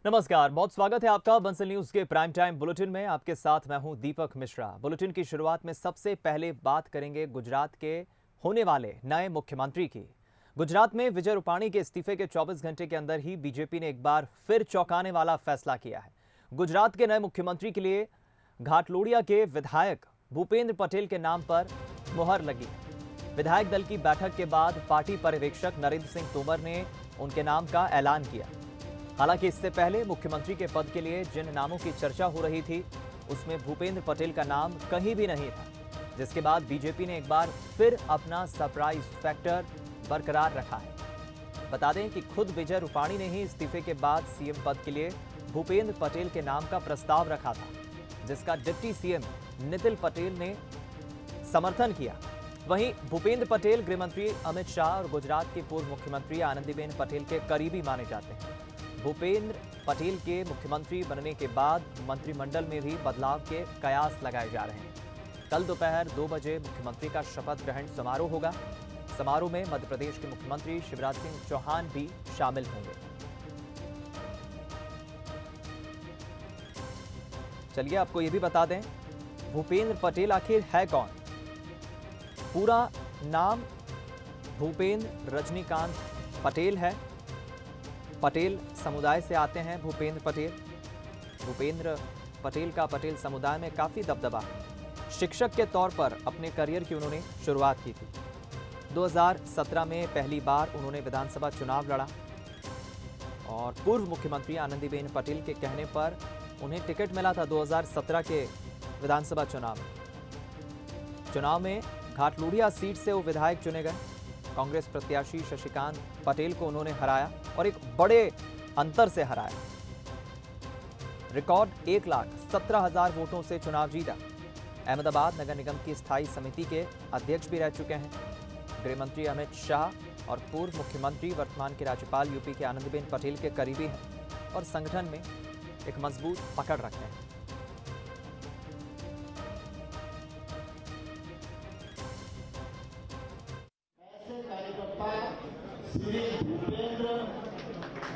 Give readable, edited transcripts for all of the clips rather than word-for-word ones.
नमस्कार, बहुत स्वागत है आपका बंसल न्यूज के प्राइम टाइम बुलेटिन में। आपके साथ मैं हूं दीपक मिश्रा। बुलेटिन की शुरुआत में सबसे पहले बात करेंगे गुजरात के होने वाले नए मुख्यमंत्री की। गुजरात में विजय रूपाणी के इस्तीफे के 24 घंटे के अंदर ही बीजेपी ने एक बार फिर चौंकाने वाला फैसला किया है। गुजरात के नए मुख्यमंत्री के लिए घाटलोड़िया के विधायक भूपेंद्र पटेल के नाम पर मुहर लगी है। विधायक दल की बैठक के बाद पार्टी पर्यवेक्षक नरेंद्र सिंह तोमर ने उनके नाम का ऐलान किया। हालांकि इससे पहले मुख्यमंत्री के पद के लिए जिन नामों की चर्चा हो रही थी उसमें भूपेंद्र पटेल का नाम कहीं भी नहीं था, जिसके बाद बीजेपी ने एक बार फिर अपना सरप्राइज फैक्टर बरकरार रखा है। बता दें कि खुद विजय रूपाणी ने ही इस्तीफे के बाद सीएम पद के लिए भूपेंद्र पटेल के नाम का प्रस्ताव रखा था, जिसका डिप्टी सीएम नितिन पटेल ने समर्थन किया। वहीं भूपेंद्र पटेल गृहमंत्री अमित शाह और गुजरात के पूर्व मुख्यमंत्री आनंदीबेन पटेल के करीबी माने जाते हैं। भूपेंद्र पटेल के मुख्यमंत्री बनने के बाद मंत्रिमंडल में भी बदलाव के कयास लगाए जा रहे हैं। कल दोपहर 2 बजे मुख्यमंत्री का शपथ ग्रहण समारोह होगा। समारोह में मध्य प्रदेश के मुख्यमंत्री शिवराज सिंह चौहान भी शामिल होंगे। चलिए आपको यह भी बता दें, भूपेंद्र पटेल आखिर है कौन। पूरा नाम भूपेंद्र रजनीकांत पटेल है। पटेल समुदाय से आते हैं भूपेंद्र पटेल। भूपेंद्र पटेल का पटेल समुदाय में काफी दबदबा है। शिक्षक के तौर पर अपने करियर की उन्होंने शुरुआत की थी। 2017 में पहली बार उन्होंने विधानसभा चुनाव लड़ा और पूर्व मुख्यमंत्री आनंदीबेन पटेल के कहने पर उन्हें टिकट मिला था 2017 के विधानसभा चुनाव में घाटलोड़िया सीट से वो विधायक चुने गए। कांग्रेस प्रत्याशी शशिकांत पटेल को उन्होंने हराया और एक बड़े अंतर से हराया। रिकॉर्ड 1,17,000 वोटों से चुनाव जीता। अहमदाबाद नगर निगम की स्थायी समिति के अध्यक्ष भी रह चुके हैं। गृहमंत्री अमित शाह और पूर्व मुख्यमंत्री वर्तमान के राज्यपाल यूपी के आनंदीबेन पटेल के करीबी हैं और संगठन में एक मजबूत पकड़ रखते हैं। श्री भूपेंद्र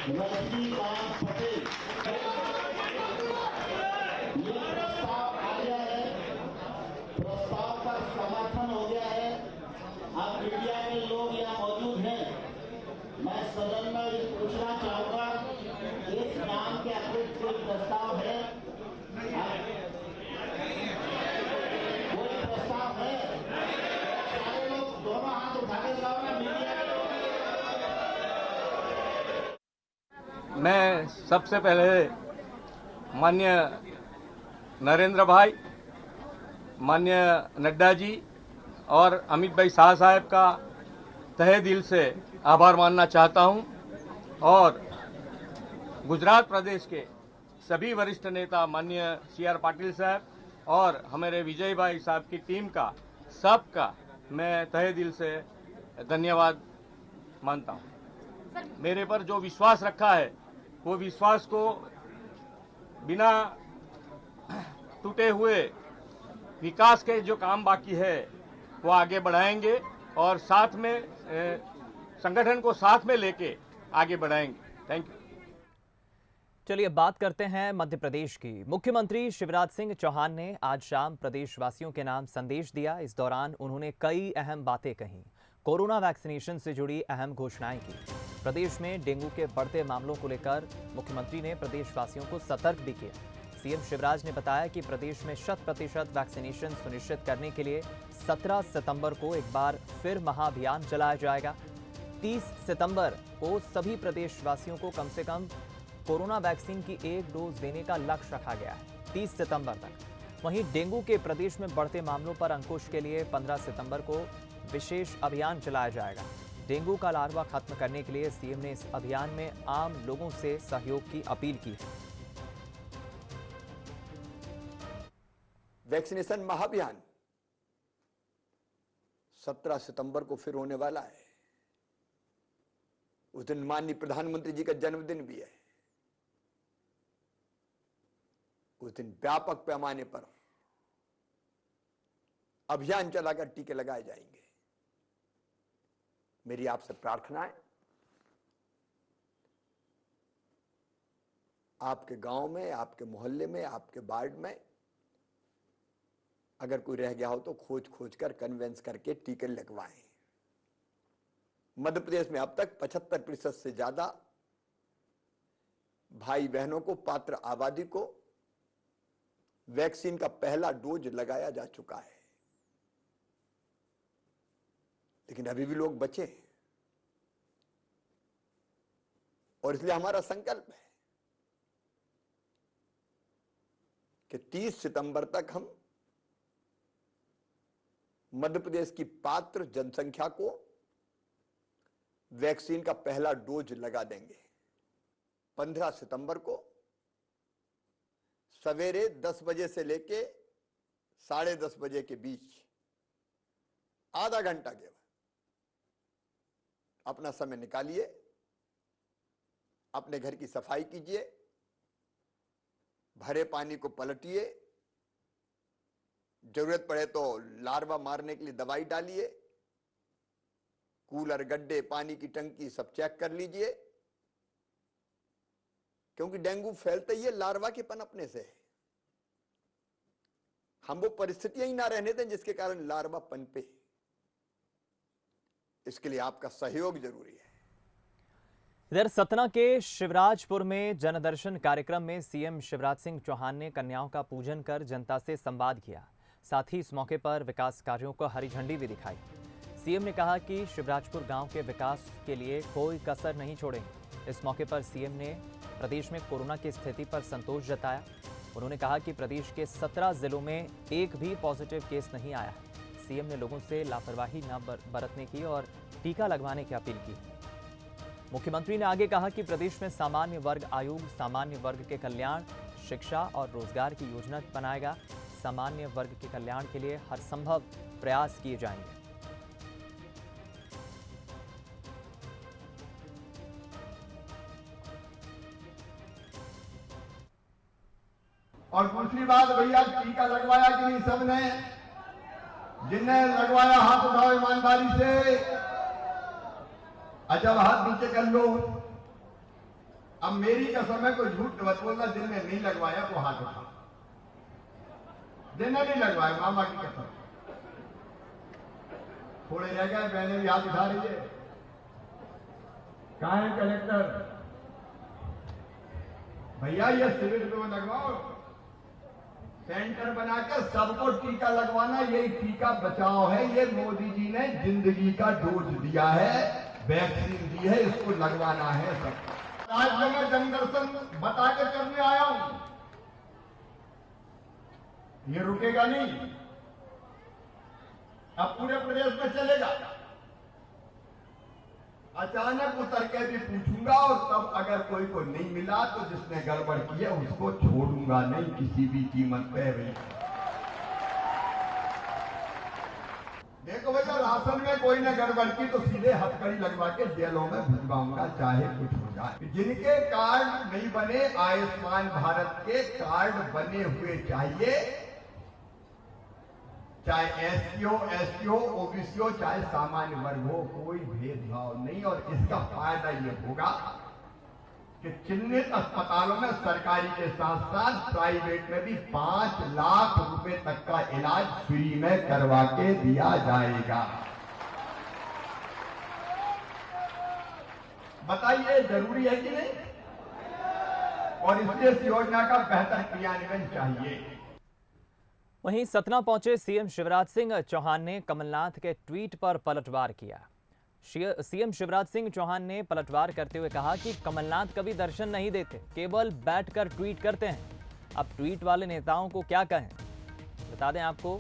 रजनीकांत पटेल ये प्रस्ताव आ गया है। प्रस्ताव का समर्थन हो गया है। अब मीडिया के लोग यहाँ मौजूद हैं। मैं सदन में ये पूछना चाहूंगा, इस नाम के अतिरिक्त कोई प्रस्ताव है? कोई प्रस्ताव है? सारे लोग दोनों हाथ उठा के जाओ ना मीडिया। मैं सबसे पहले माननीय नरेंद्र भाई, माननीय नड्डा जी और अमित भाई शाह साहब का तहे दिल से आभार मानना चाहता हूं और गुजरात प्रदेश के सभी वरिष्ठ नेता माननीय CR पाटिल साहब और हमारे विजय भाई साहब की टीम का सबका मैं तहे दिल से धन्यवाद मानता हूं। मेरे पर जो विश्वास रखा है वो विश्वास को बिना टूटे हुए विकास के जो काम बाकी है वो आगे बढ़ाएंगे और साथ में संगठन को साथ में लेके आगे बढ़ाएंगे। Thank you. चलिए बात करते हैं मध्य प्रदेश की। मुख्यमंत्री शिवराज सिंह चौहान ने आज शाम प्रदेशवासियों के नाम संदेश दिया। इस दौरान उन्होंने कई अहम बातें कहीं। कोरोना वैक्सीनेशन से जुड़ी अहम घोषणाएं की। प्रदेश में डेंगू के बढ़ते मामलों को लेकर मुख्यमंत्री ने प्रदेशवासियों को सतर्क भी किया। सीएम शिवराज ने बताया कि प्रदेश में 100% वैक्सीनेशन सुनिश्चित करने के लिए 17 सितंबर को एक बार फिर महाअभियान चलाया जाएगा। 30 सितंबर को सभी प्रदेशवासियों को कम से कम कोरोना वैक्सीन की 1 डोज देने का लक्ष्य रखा गया है 30 सितंबर तक। वहीं डेंगू के प्रदेश में बढ़ते मामलों पर अंकुश के लिए 15 सितंबर को विशेष अभियान चलाया जाएगा। डेंगू का लार्वा खत्म करने के लिए सीएम ने इस अभियान में आम लोगों से सहयोग की अपील की है। वैक्सीनेशन महाअभियान 17 सितंबर को फिर होने वाला है। उस दिन माननीय प्रधानमंत्री जी का जन्मदिन भी है। उस दिन व्यापक पैमाने पर अभियान चलाकर टीके लगाए जाएंगे। मेरी आपसे प्रार्थना है, आपके गांव में, आपके मोहल्ले में, आपके वार्ड में अगर कोई रह गया हो तो खोज खोज कर कन्वेंस करके टीके लगवाएं। मध्य प्रदेश में अब तक 75% से ज्यादा भाई बहनों को, पात्र आबादी को वैक्सीन का पहला डोज लगाया जा चुका है। लेकिन अभी भी लोग बचे हैं और इसलिए हमारा संकल्प है कि 30 सितंबर तक हम मध्य प्रदेश की पात्र जनसंख्या को वैक्सीन का पहला डोज लगा देंगे। 15 सितंबर को सवेरे 10 बजे से लेके 10:30 बजे के बीच आधा घंटा केवल अपना समय निकालिए, अपने घर की सफाई कीजिए, भरे पानी को पलटिए, जरूरत पड़े तो लार्वा मारने के लिए दवाई डालिए, कूलर, गड्ढे, पानी की टंकी सब चेक कर लीजिए, क्योंकि डेंगू फैलता ही है लार्वा के पनपने से। हम वो परिस्थितियां ही ना रहने दें जिसके कारण लार्वा पनपे। इसके लिए आपका सहयोग जरूरी है। इधर सतना के शिवराजपुर में जनदर्शन कार्यक्रम में सीएम शिवराज सिंह चौहान ने कन्याओं का पूजन कर जनता से संवाद किया। साथ ही इस मौके पर विकास कार्यों को हरी झंडी भी दिखाई। सीएम ने कहा कि शिवराजपुर गांव के विकास के लिए कोई कसर नहीं छोड़ेंगे। इस मौके पर सीएम ने प्रदेश में कोरोना की स्थिति पर संतोष जताया। उन्होंने कहा कि प्रदेश के 17 जिलों में एक भी पॉजिटिव केस नहीं आया। सीएम ने लोगों से लापरवाही न बरतने की और टीका लगवाने की अपील की। मुख्यमंत्री ने आगे कहा कि प्रदेश में सामान्य वर्ग आयोग सामान्य वर्ग के कल्याण, शिक्षा और रोजगार की योजना बनाएगा। सामान्य वर्ग के कल्याण के लिए हर संभव प्रयास किए जाएंगे। और दूसरी बात, भैया टीका लगवाया कि नहीं सबने? जिन्हें लगवाया हाथ उठाओ ईमानदारी से। जब हाथ नीचे कर लो। अब मेरी कसम है, कोई झूठ मत बोलना। जिन्हें नहीं लगवाया वो हाथ उठाओ। जिन्हें नहीं लगवाया, मामा की कसम। थोड़े रह गए, मैंने भी हाथ उठा रही है। कहाँ है कलेक्टर? भैया ये सिविल को लगवाओ। सेंटर बनाकर सबको टीका लगवाना, यही टीका बचाओ है। ये मोदी जी ने जिंदगी का डोज दिया है, वैक्सीन दी है, इसको लगवाना है सब। राज्य में जनदर्शन बता के करने आया हूं, ये रुकेगा नहीं। अब पूरे प्रदेश में चलेगा। अचानक उतर के भी पूछूंगा और तब अगर कोई को नहीं मिला तो जिसने गड़बड़ की है उसको छोड़ूंगा नहीं किसी भी कीमत पे। भी देखो भैया, राशन में कोई ने गड़बड़ की तो सीधे हथकड़ी लगवा के जेलों में भिजवाऊंगा, चाहे कुछ हो जाए। जिनके कार्ड नहीं बने, आयुष्मान भारत के कार्ड बने हुए चाहिए, चाहे एससी हो, ओबीसी हो, चाहे सामान्य वर्ग हो, कोई भेदभाव नहीं। और इसका फायदा ये होगा कि चिन्हित अस्पतालों में सरकारी के साथ साथ प्राइवेट में भी 5 लाख रुपए तक का इलाज फ्री में करवा के दिया जाएगा। बताइए, जरूरी है कि नहीं? और इसलिए इस योजना का बेहतर क्रियान्वयन चाहिए। वहीं सतना पहुंचे सीएम शिवराज सिंह चौहान ने कमलनाथ के ट्वीट पर पलटवार किया। सीएम शिवराज सिंह चौहान ने पलटवार करते हुए कहा कि कमलनाथ कभी दर्शन नहीं देते, केवल बैठकर ट्वीट करते हैं। अब ट्वीट वाले नेताओं को क्या कहें। बता दें आपको,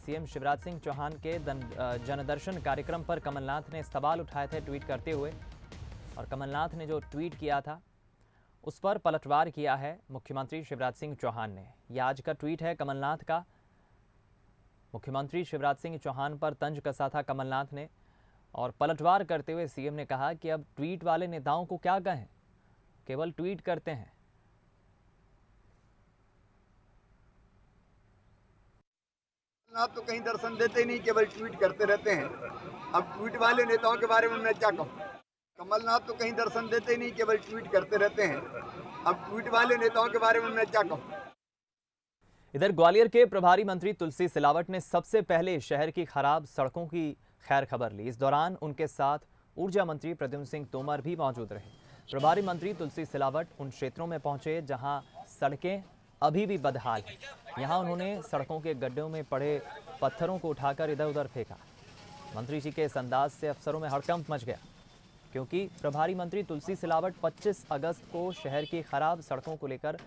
सीएम शिवराज सिंह चौहान के जनदर्शन कार्यक्रम पर कमलनाथ ने सवाल उठाए थे ट्वीट करते हुए, और कमलनाथ ने जो ट्वीट किया था उस पर पलटवार किया है मुख्यमंत्री शिवराज सिंह चौहान ने। यह आज का ट्वीट है कमलनाथ का। मुख्यमंत्री शिवराज सिंह चौहान पर तंज कसा था कमलनाथ ने, और पलटवार करते हुए सीएम ने कहा कि अब ट्वीट वाले नेताओं को क्या कहें, केवल ट्वीट करते हैं। आप तो कहीं दर्शन देते ही नहीं, केवल ट्वीट करते रहते हैं। अब ट्वीट वाले नेताओं के बारे में मैं क्या कहूं? कमलनाथ तो कहीं दर्शन देते ही नहीं, केवल ट्वीट करते रहते हैं। अब ट्वीट वाले नेताओं के बारे में मैं क्या कहूँ। इधर ग्वालियर के प्रभारी मंत्री तुलसी सिलावट ने सबसे पहले शहर की खराब सड़कों की खैर खबर ली। इस दौरान उनके साथ ऊर्जा मंत्री प्रद्युम्न सिंह तोमर भी मौजूद रहे। प्रभारी मंत्री तुलसी सिलावट उन क्षेत्रों में पहुंचे जहां सड़कें अभी भी बदहाल हैं। यहां उन्होंने सड़कों के गड्ढों में पड़े पत्थरों को उठाकर इधर उधर फेंका। मंत्री जी के इस अंदाज से अफसरों में हड़कंप मच गया, क्योंकि प्रभारी मंत्री तुलसी सिलावट 25 अगस्त को शहर की खराब सड़कों को लेकर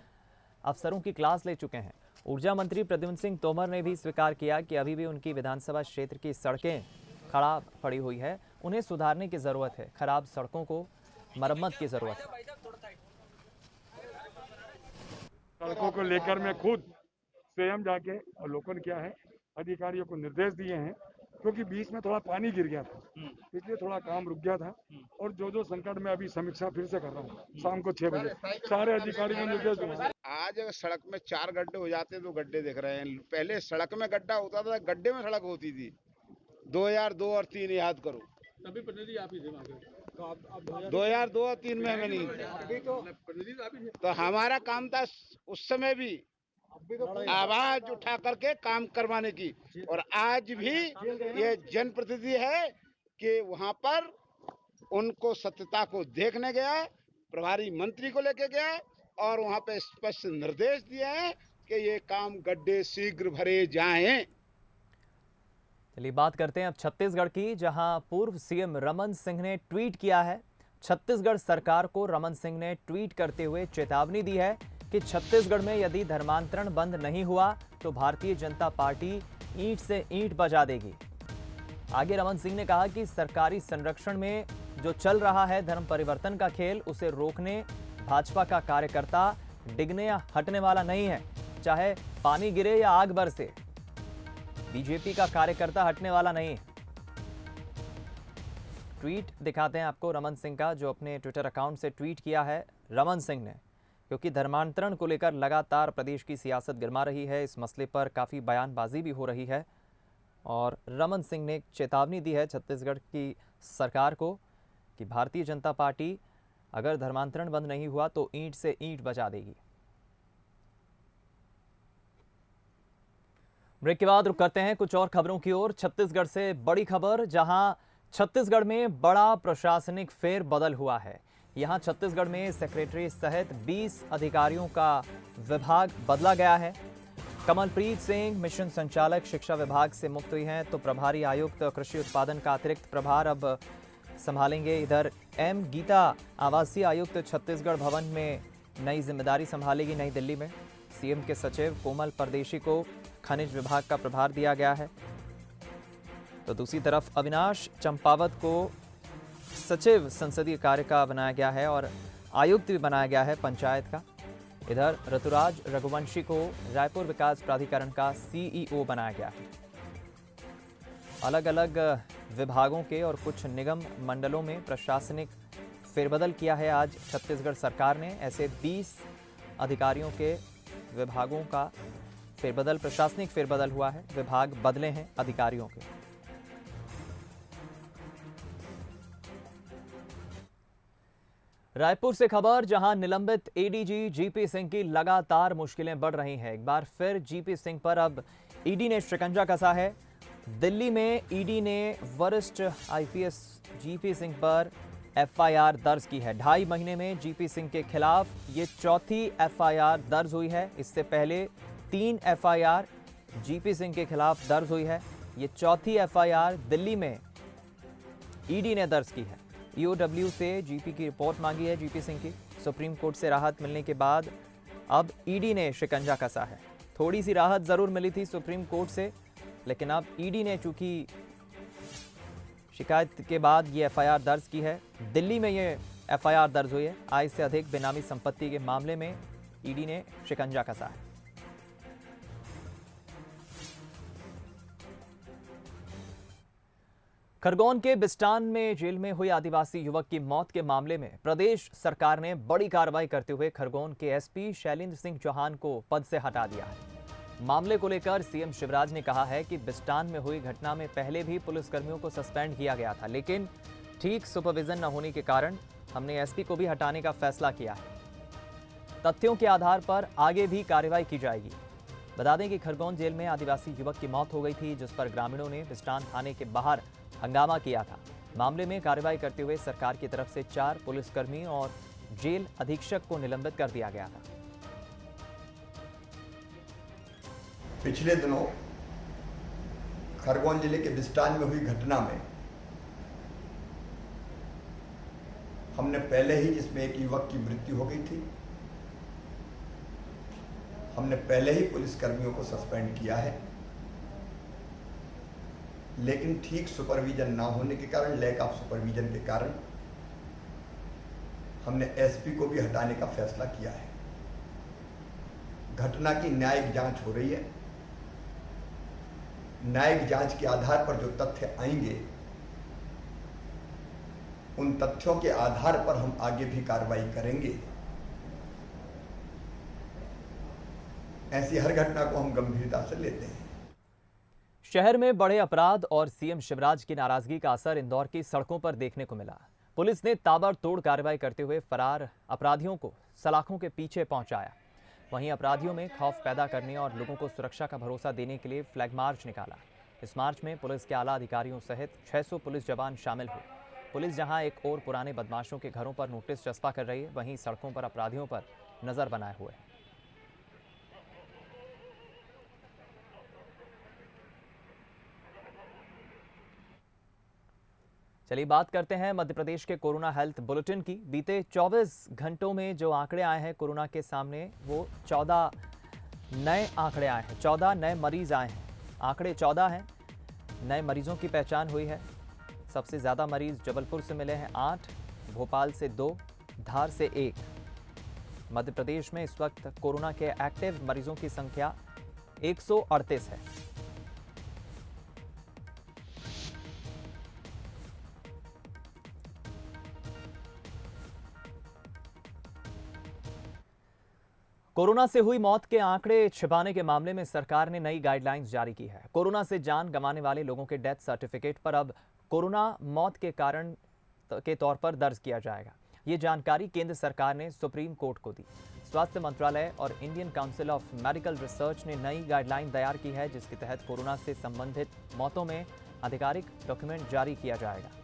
अफसरों की क्लास ले चुके हैं। ऊर्जा मंत्री प्रद्युम्न सिंह तोमर ने भी स्वीकार किया कि अभी भी उनकी विधानसभा क्षेत्र की सड़कें खराब पड़ी हुई है, उन्हें सुधारने की जरूरत है। खराब सड़कों को मरम्मत की जरूरत है। सड़कों को लेकर मैं खुद स्वयं जाके अवलोकन किया है, अधिकारियों को निर्देश दिए हैं, क्योंकि बीच में थोड़ा पानी गिर गया था, इसलिए थोड़ा काम रुक गया था। और जो संकट में अभी समीक्षा फिर से कर रहा हूँ, शाम को 6 बजे सारे अधिकारियों को निर्देश दूंगा। आज सड़क में 4 गड्ढे हो जाते तो गड्ढे दिख रहे हैं। पहले सड़क में गड्ढा होता था, गड्ढे में सड़क होती थी। 2002 और 3 याद करो, तभी प्रतिनिधि आप ही थे वहाँ के। तो आप 2002 और 3 में हमें नहीं, अभी तो प्रतिनिधि आप ही थे। तो हमारा काम था उस समय भी आवाज उठा करके काम करवाने की, और आज भी ये जनप्रतिनिधि है कि वहाँ पर उनको सत्यता को देखने गया, प्रभारी मंत्री को लेके गया और वहाँ पे स्पष्ट निर्देश दिए हैं कि ये काम गड्ढे शीघ्र भरे जाएं। चलिए बात करते हैं अब छत्तीसगढ़ की, जहां पूर्व सीएम रमन सिंह ने ट्वीट किया है। छत्तीसगढ़ सरकार को रमन सिंह ने ट्वीट करते हुए चेतावनी दी है कि छत्तीसगढ़ में यदि धर्मांतरण बंद नहीं हुआ तो भारतीय जनता पार्टी ईंट से ईंट बजा देगी। आगे रमन सिंह ने कहा कि सरकारी संरक्षण में जो चल रहा है धर्म परिवर्तन का खेल, उसे रोकने भाजपा का कार्यकर्ता डिगने या हटने वाला नहीं है, चाहे पानी गिरे या आग बरसे। बीजेपी का कार्यकर्ता हटने वाला नहीं है। ट्वीट दिखाते हैं आपको रमन सिंह का, जो अपने ट्विटर अकाउंट से ट्वीट किया है रमन सिंह ने, क्योंकि धर्मांतरण को लेकर लगातार प्रदेश की सियासत गर्मा रही है। इस मसले पर काफ़ी बयानबाजी भी हो रही है और रमन सिंह ने चेतावनी दी है छत्तीसगढ़ की सरकार को कि भारतीय जनता पार्टी अगर धर्मांतरण बंद नहीं हुआ तो ईंट से ईंट बजा देगी। ब्रेक के बाद रुक करते हैं कुछ और खबरों की ओर। छत्तीसगढ़ से बड़ी खबर, जहां छत्तीसगढ़ में बड़ा प्रशासनिक फेरबदल हुआ है। यहां छत्तीसगढ़ में सेक्रेटरी सहित 20 अधिकारियों का विभाग बदला गया है। कमलप्रीत सिंह मिशन संचालक शिक्षा विभाग से मुक्त हुई हैं, तो प्रभारी आयुक्त कृषि उत्पादन का अतिरिक्त प्रभार अब संभालेंगे। इधर एम गीता आवासीय आयुक्त छत्तीसगढ़ भवन में नई जिम्मेदारी संभालेगी नई दिल्ली में। सीएम के सचिव कोमल परदेशी को खनिज विभाग का प्रभार दिया गया है, तो दूसरी तरफ अविनाश चंपावत को सचिव संसदीय कार्य का बनाया गया है और आयुक्त भी बनाया गया है पंचायत का। इधर ऋतुराज रघुवंशी को रायपुर विकास प्राधिकरण का सीईओ बनाया गया है। अलग अलग विभागों के और कुछ निगम मंडलों में प्रशासनिक फेरबदल किया है आज छत्तीसगढ़ सरकार ने। ऐसे 20 अधिकारियों के विभागों का फेरबदल, प्रशासनिक फेरबदल हुआ है, विभाग बदले हैं अधिकारियों के। रायपुर से खबर, जहां निलंबित एडीजी जीपी सिंह की लगातार मुश्किलें बढ़ रही हैं। एक बार फिर जीपी सिंह पर अब ईडी ने शिकंजा कसा है। दिल्ली में ईडी ने वरिष्ठ आईपीएस जीपी सिंह पर एफआईआर दर्ज की है। 2.5 महीने में जीपी सिंह के खिलाफ ये चौथी एफआईआर दर्ज हुई है। इससे पहले 3 एफआईआर जीपी सिंह के खिलाफ दर्ज हुई है। ये चौथी एफआईआर दिल्ली में ईडी ने दर्ज की है। ईओडब्ल्यू से जीपी की रिपोर्ट मांगी है जीपी सिंह की। सुप्रीम कोर्ट से राहत मिलने के बाद अब ईडी ने शिकंजा कसा है। थोड़ी सी राहत जरूर मिली थी सुप्रीम कोर्ट से, लेकिन अब ईडी ने चूंकि शिकायत के बाद ये एफआईआर दर्ज की है, दिल्ली में ये एफआईआर दर्ज हुई है। आय से अधिक बेनामी संपत्ति के मामले में ईडी ने शिकंजा कसा है। खरगोन के बिस्टान में जेल में हुई आदिवासी युवक की मौत के मामले में प्रदेश सरकार ने बड़ी कार्रवाई करते हुए खरगोन के एसपी शैलेंद्र सिंह चौहान को पद से हटा दिया है। मामले को लेकर सीएम शिवराज ने कहा है कि बिस्टान में हुई घटना में पहले भी पुलिसकर्मियों को सस्पेंड किया गया था, लेकिन ठीक सुपरविजन न होने के कारण हमने एसपी को भी हटाने का फैसला किया है। तथ्यों के आधार पर आगे भी कार्रवाई की जाएगी। बता दें कि खरगोन जेल में आदिवासी युवक की मौत हो गई थी, जिस पर ग्रामीणों ने बिस्टान थाने के बाहर हंगामा किया था। मामले में कार्रवाई करते हुए सरकार की तरफ से 4 पुलिसकर्मी और जेल अधीक्षक को निलंबित कर दिया गया था। पिछले दिनों खरगोन जिले के बिस्टान में हुई घटना में हमने पहले ही, जिसमें एक युवक की मृत्यु हो गई थी, हमने पहले ही पुलिसकर्मियों को सस्पेंड किया है। लेकिन ठीक सुपरविजन ना होने के कारण, लैक ऑफ सुपरविजन के कारण, हमने एसपी को भी हटाने का फैसला किया है। घटना की न्यायिक जांच हो रही है। न्यायिक जांच के आधार पर जो तथ्य आएंगे, उन तथ्यों के आधार पर हम आगे भी कार्रवाई करेंगे। ऐसी हर घटना को हम गंभीरता से लेते हैं। शहर में बड़े अपराध और सीएम शिवराज की नाराजगी का असर इंदौर की सड़कों पर देखने को मिला। पुलिस ने ताबड़तोड़ कार्रवाई करते हुए फरार अपराधियों को सलाखों के पीछे पहुंचाया। वहीं अपराधियों में खौफ पैदा करने और लोगों को सुरक्षा का भरोसा देने के लिए फ्लैग मार्च निकाला। इस मार्च में पुलिस के आला अधिकारियों सहित 600 पुलिस जवान शामिल हुए। पुलिस जहां एक और पुराने बदमाशों के घरों पर नोटिस चस्पा कर रही है, वहीं सड़कों पर अपराधियों पर नजर बनाए हुए है। चलिए बात करते हैं मध्य प्रदेश के कोरोना हेल्थ बुलेटिन की। बीते 24 घंटों में जो आंकड़े आए हैं कोरोना के सामने, वो 14 नए आंकड़े आए हैं। 14 नए मरीज आए हैं। आंकड़े 14 हैं। नए मरीजों की पहचान हुई है। सबसे ज़्यादा मरीज जबलपुर से मिले हैं 8, भोपाल से 2, धार से 1। मध्य प्रदेश में इस वक्त कोरोना के एक्टिव मरीजों की संख्या 138 है। कोरोना से हुई मौत के आंकड़े छिपाने के मामले में सरकार ने नई गाइडलाइंस जारी की है। कोरोना से जान गंवाने वाले लोगों के डेथ सर्टिफिकेट पर अब कोरोना मौत के कारण के तौर पर दर्ज किया जाएगा। ये जानकारी केंद्र सरकार ने सुप्रीम कोर्ट को दी। स्वास्थ्य मंत्रालय और Indian council of medical research ने नई गाइडलाइन तैयार की है, जिसके तहत कोरोना से संबंधित मौतों में आधिकारिक डॉक्यूमेंट जारी किया जाएगा।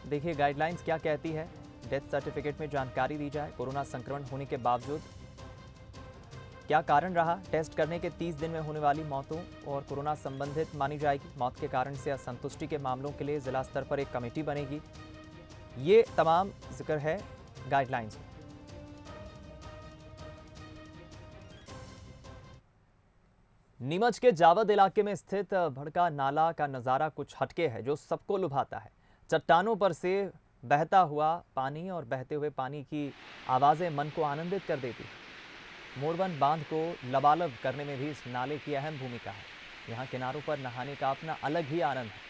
देखिए गाइडलाइंस क्या कहती है। डेथ सर्टिफिकेट में जानकारी दी जाए कोरोना संक्रमण होने के बावजूद क्या कारण रहा। टेस्ट करने के 30 दिन में होने वाली मौतों और कोरोना संबंधित मानी जाएगी। मौत के कारण से असंतुष्टि के मामलों के लिए जिला स्तर पर एक कमेटी बनेगी। ये तमाम जिक्र है गाइडलाइंस में। नीमच के जावद इलाके में स्थित भड़का नाला का नज़ारा कुछ हटके है, जो सबको लुभाता है। चट्टानों पर से बहता हुआ पानी और बहते हुए पानी की आवाज़ें मन को आनंदित कर देती हैं। मोरवन बांध को लबालब करने में भी इस नाले की अहम भूमिका है। यहाँ किनारों पर नहाने का अपना अलग ही आनंद है।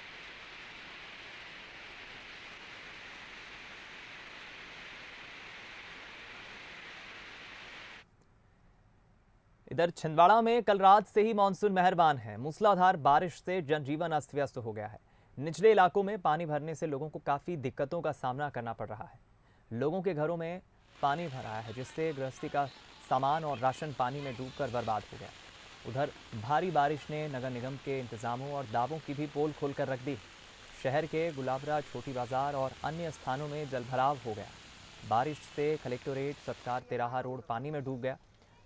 इधर छिंदवाड़ा में कल रात से ही मानसून मेहरबान है। मूसलाधार बारिश से जनजीवन अस्त व्यस्त हो गया है। निचले इलाकों में पानी भरने से लोगों को काफ़ी दिक्कतों का सामना करना पड़ रहा है। लोगों के घरों में पानी भरा है, जिससे गृहस्थी का सामान और राशन पानी में डूबकर बर्बाद हो गया। उधर भारी बारिश ने नगर निगम के इंतजामों और दावों की भी पोल खोलकर रख दी। शहर के गुलाबरा, छोटी बाजार और अन्य स्थानों में जलभराव हो गया। बारिश से कलेक्टोरेट, सत्कार तिराहा रोड पानी में डूब गया।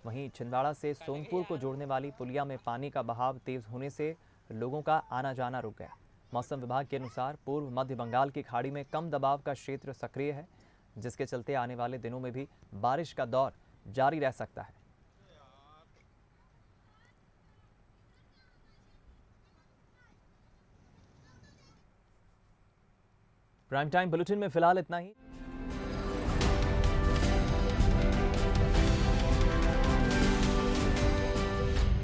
वहीं छिंदवाड़ा से सोनपुर को जोड़ने वाली पुलिया में पानी का बहाव तेज होने से लोगों का आना जाना रुक गया। मौसम विभाग के अनुसार पूर्व मध्य बंगाल की खाड़ी में कम दबाव का क्षेत्र सक्रिय है, जिसके चलते आने वाले दिनों में भी बारिश का दौर जारी रह सकता है। प्राइम टाइम बुलेटिन में फिलहाल इतना ही।